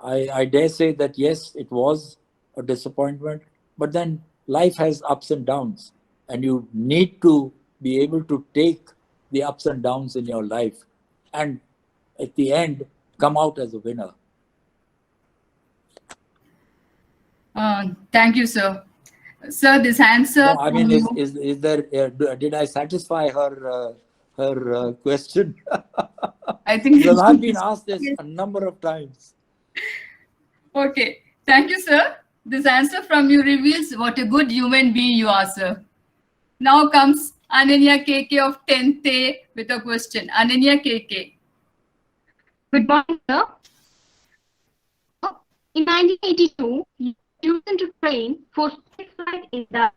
I dare say that yes, it was a disappointment, but then life has ups and downs, and you need to be able to take the ups and downs in your life and at the end come out as a winner. Thank you, sir. Sir, this answer. No, I mean, from you- is there? Did I satisfy her question? I think Because I've been asked this a number of times. Okay. Thank you, sir. This answer from you reveals what a good human being you are, sir. Now comes Ananya KK of 10th A with a question. Ananya KK. Good morning, sir. In 1982, you were chosen to train for spaceflight in the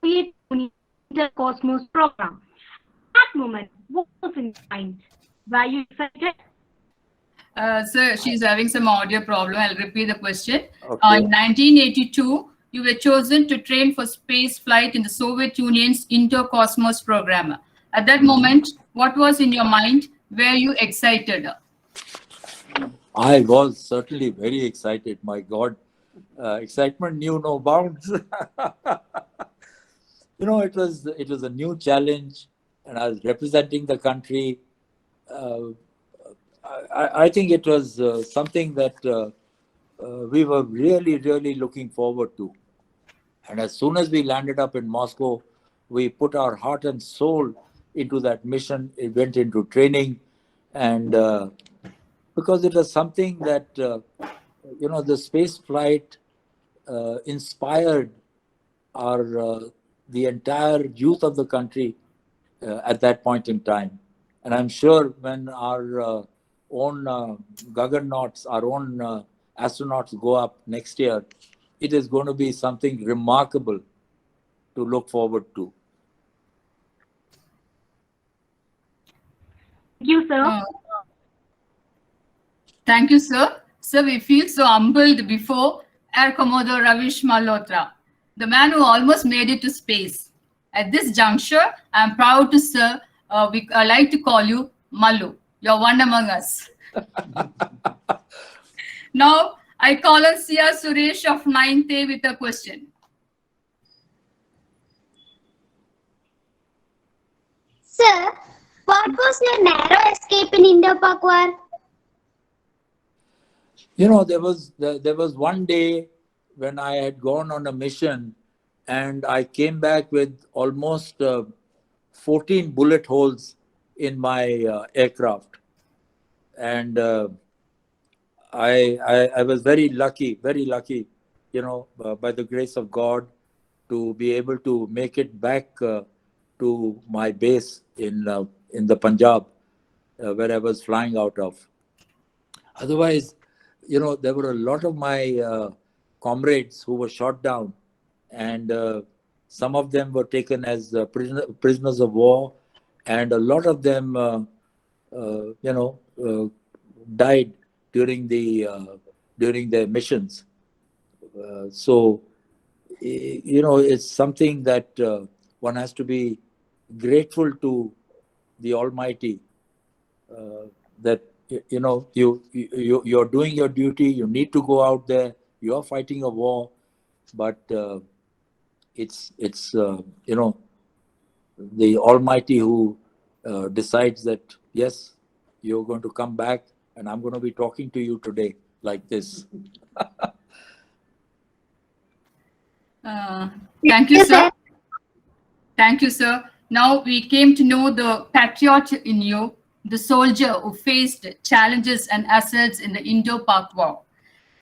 Soviet Union Intercosmos program. At that moment, what was in your mind? Were you excited? Sir, she's having some audio problem. I'll repeat the question. Okay. In 1982, you were chosen to train for space flight in the Soviet Union's Intercosmos program. At that moment, what was in your mind? Were you excited? I was certainly very excited. My God, excitement knew no bounds. You know, it was a new challenge, and I was representing the country. I think it was something that we were really looking forward to. And as soon as we landed up in Moscow, we put our heart and soul into that mission. It went into training, and because it was something that you know, the space flight inspired the entire youth of the country at that point in time. And I'm sure when our own Gaganauts, our own astronauts go up next year, it is going to be something remarkable to look forward to. Thank you, sir. Thank you, sir. Sir, we feel so humbled before Air Commodore Ravish Malhotra, the man who almost made it to space. At this juncture, I'm proud to, sir, I like to call you Malu. You're one among us. Now, I call on Sia Suresh of 9th A with a question. Sir, what was your narrow escape in Indo-Pak War? You know, there was one day when I had gone on a mission and I came back with almost 14 bullet holes in my aircraft. And I was very lucky, you know, by the grace of God, to be able to make it back to my base in the Punjab, where I was flying out of. Otherwise, you know, there were a lot of my comrades who were shot down, and some of them were taken as prisoners of war, and a lot of them, you know, died during their missions. So, you know, it's something that one has to be grateful to the Almighty, that you know, you're doing your duty. You need to go out there. You're fighting a war, but it's you know, the Almighty who decides that yes, you're going to come back, and I'm going to be talking to you today like this. Thank you, sir. Thank you, sir. Now we came to know the patriot in you, the soldier who faced challenges and assets in the Indo-Pak War.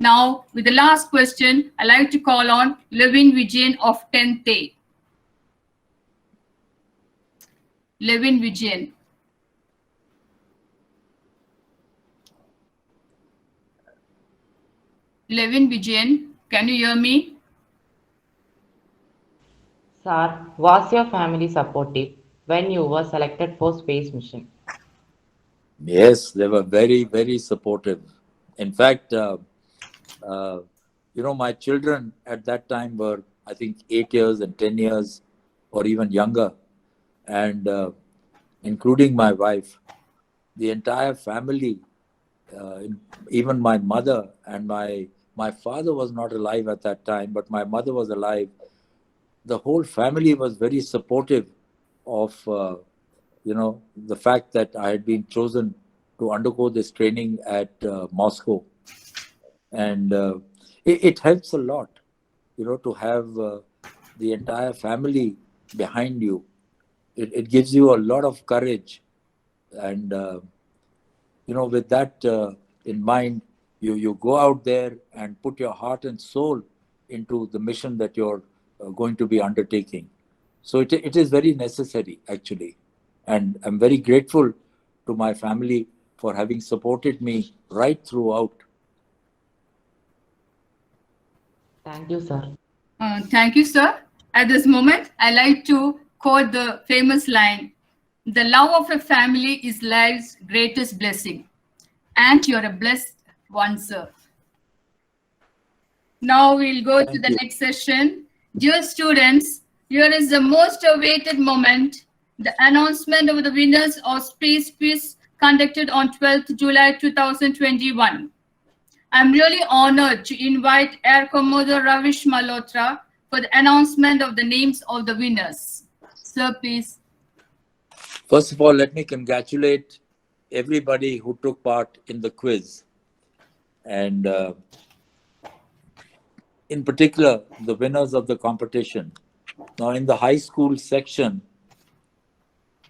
Now, with the last question, I'd like to call on Levin Vijayan of 10th A. Levin Vijayan. Levin Vijayan, can you hear me? Sir, was your family supportive when you were selected for space mission? Yes, they were very, very supportive. In fact, uh, my children at that time were, I think, 8 years and 10 years or even younger. And including my wife, the entire family, uh, even my mother and my father was not alive at that time, but my mother was alive. The whole family was very supportive of the fact that I had been chosen to undergo this training at Moscow, and it helps a lot, to have the entire family behind you. It gives you a lot of courage, and with that in mind, you go out there and put your heart and soul into the mission that you're going to be undertaking. So it is very necessary, actually. And I'm very grateful to my family for having supported me right throughout. Thank you, sir. Thank you, sir. At this moment, I like to quote the famous line, "The love of a family is life's greatest blessing." And you're a blessed one, sir. Now we'll go to the next session. Dear students, here is the most awaited moment, the announcement of the winners of Space Quiz conducted on 12th July 2021. I'm really honored to invite Air Commodore Ravish Malhotra for the announcement of the names of the winners. Sir, please. First of all, let me congratulate everybody who took part in the quiz. And in particular, the winners of the competition. Now, in the high school section,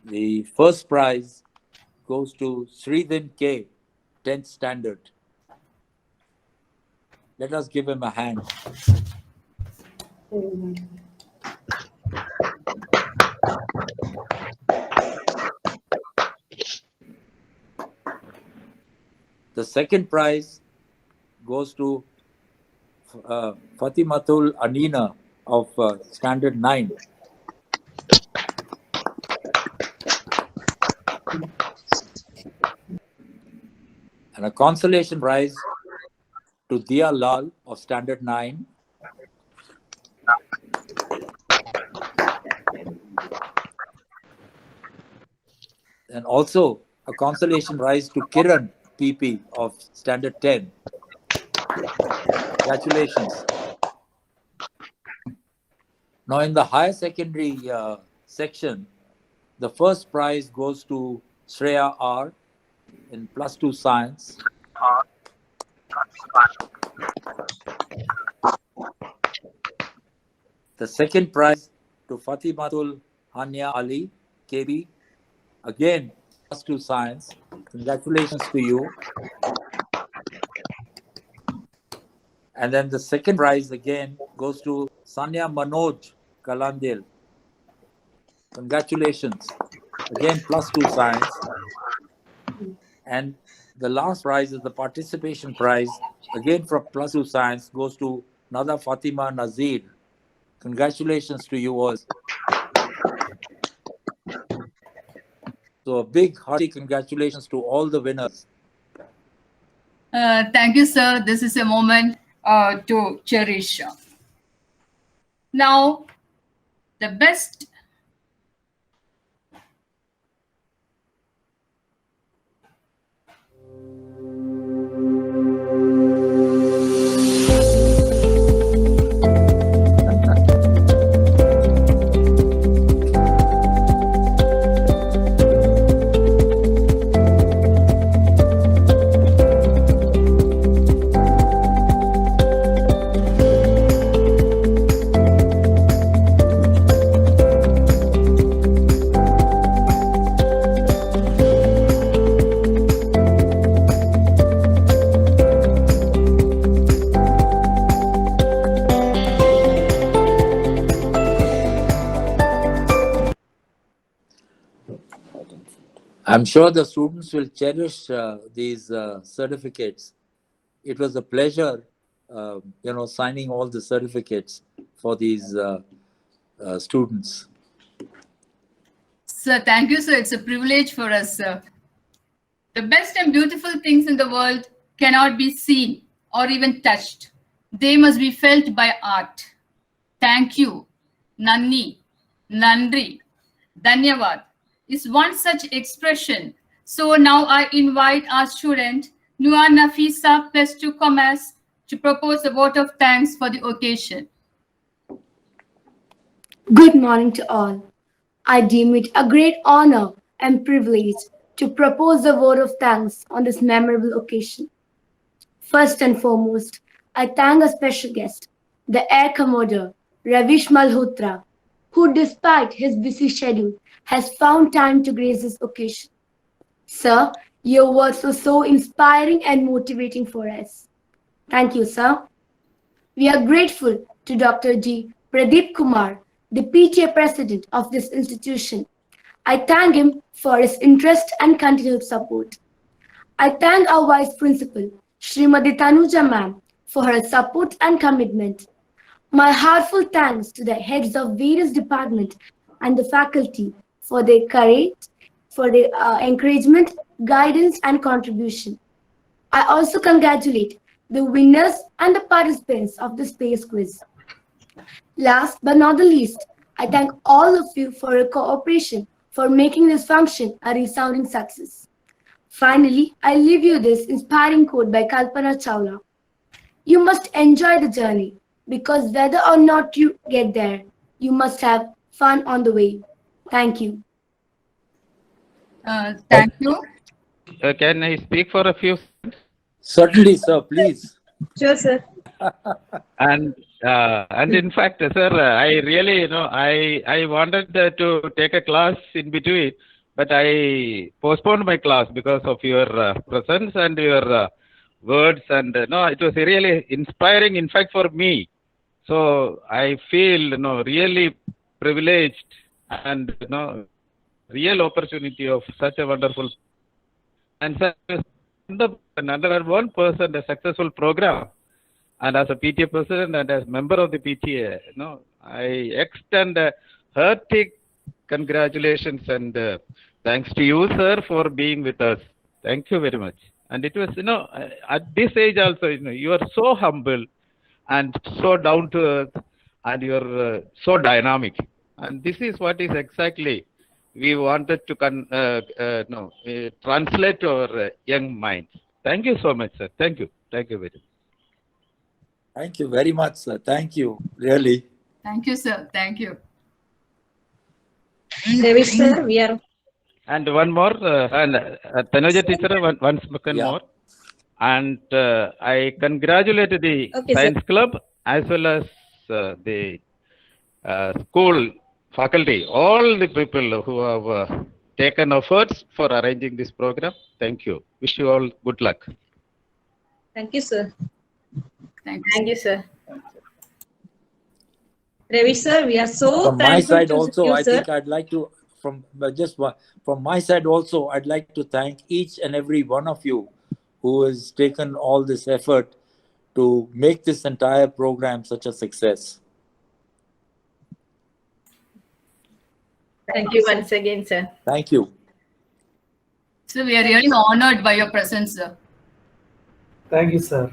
the first prize goes to Sridhin K, 10th standard. Let us give him a hand. The second prize goes to Fatimatul Anina of Standard 9. And a consolation prize to Dia Lal of Standard 9. And also a consolation prize to Kiran PP of Standard 10. Congratulations. Now, in the higher secondary section, the first prize goes to Shreya R in +2 science. The second prize to Fatimatul Hania Ali, KB, again +2 science. Congratulations to you. And then the second prize again goes to Sanya Manoj Kalandel. Congratulations. Again, +2 science. And the last prize is the participation prize, again from +2 science, goes to Nada Fatima Nazir. Congratulations to you all. So a big hearty congratulations to all the winners. Thank you, sir. This is a moment to cherish. Now, the best. I'm sure the students will cherish these certificates. It was a pleasure signing all the certificates for these students. Sir, thank you, sir. It's a privilege for us, sir. The best and beautiful things in the world cannot be seen or even touched. They must be felt by art. Thank you, Nanni, Nandri, Dhanyavad is one such expression. So now I invite our student, Nua Nafisa +2 Commerce, to propose a vote of thanks for the occasion. Good morning to all. I deem it a great honor and privilege to propose a vote of thanks on this memorable occasion. First and foremost, I thank a special guest, the Air Commodore, Ravish Malhotra, who despite his busy schedule has found time to grace this occasion. Sir, your words were so inspiring and motivating for us. Thank you, sir. We are grateful to Dr. G. Pradeep Kumar, the PTA president of this institution. I thank him for his interest and continued support. I thank our Vice Principal, Srimati Tanuja ma'am, for her support and commitment. My heartfelt thanks to the heads of various departments and the faculty for their courage, for their encouragement, guidance, and contribution. I also congratulate the winners and the participants of the space quiz. Last but not the least, I thank all of you for your cooperation for making this function a resounding success. Finally, I leave you this inspiring quote by Kalpana Chawla. You must enjoy the journey because whether or not you get there, you must have fun on the way. Thank you. Thank you. Can I speak for a few seconds? Certainly, sir, please. Sure, sir. And in fact, sir, I really, I wanted to take a class in between, but I postponed my class because of your presence and your words, and it was really inspiring, in fact, for me. So I feel, really privileged and, real opportunity of such a wonderful and another 1% a successful program. And as a PTA president and as member of the PTA, I extend hearty congratulations and thanks to you, sir, for being with us. Thank you very much. And it was, at this age also, you are so humble and so down to earth, and you're so dynamic. And this is what is exactly we wanted to translate to our young minds. Thank you so much, sir. Thank you. Thank you very much. Thank you very much, sir. Thank you, really. Thank you, sir. Thank you. David, sir, we are. And one more, and Tanuja teacher, one second more. And I congratulate the Science Club as well as the school faculty, all the people who have taken efforts for arranging this program. Thank you. Wish you all good luck. Thank you, sir. Thank you, sir. Ravi, sir, we are so From my side also, you, I sir. think I'd like to, from my side also, I'd like to thank each and every one of you who has taken all this effort to make this entire program such a success. Thank you once again, sir. Thank you. So we are really honored by your presence, sir. Thank you, sir.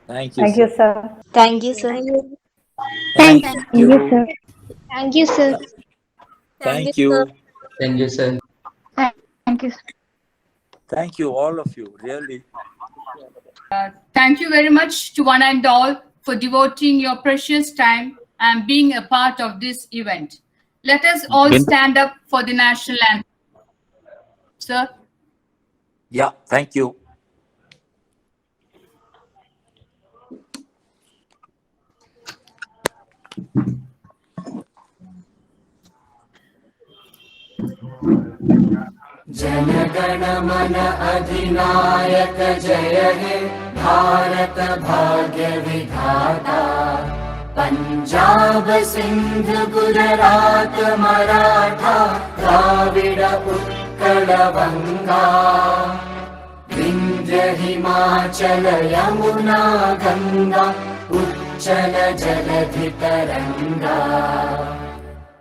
Thank you, sir. sir. Thank you, sir. Thank you. sir. Thank you, sir. Thank you. Thank you, sir. Thank you, sir. Thank you, all of you, really. Thank you very much to one and all for devoting your precious time and being a part of this event. Let us all stand up for the national anthem. Sir? Yeah, thank you. जनगण मन अधिनायक जय हे भारत भाग्य विधाता पंजाब सिंध गुजरात मराठा द्राविड उत्कल बंगा विंध्य विन्ध्य हिमाचल यमुना गङ्गा उच्चल जलधितरङ्गा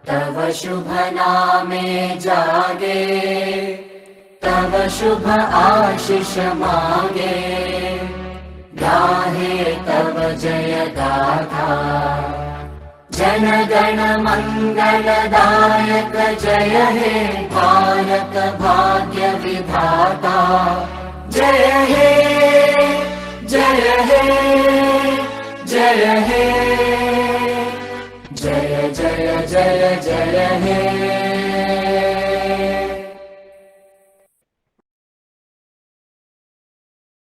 तव शुभ नामे जागे तव शुभ आशिष मागे गाहे तव जय गाथा जन गण मंगलदायक जय हे भारत भाग्य विधाता जय हे जय हे जय हे जय जय जय जय हे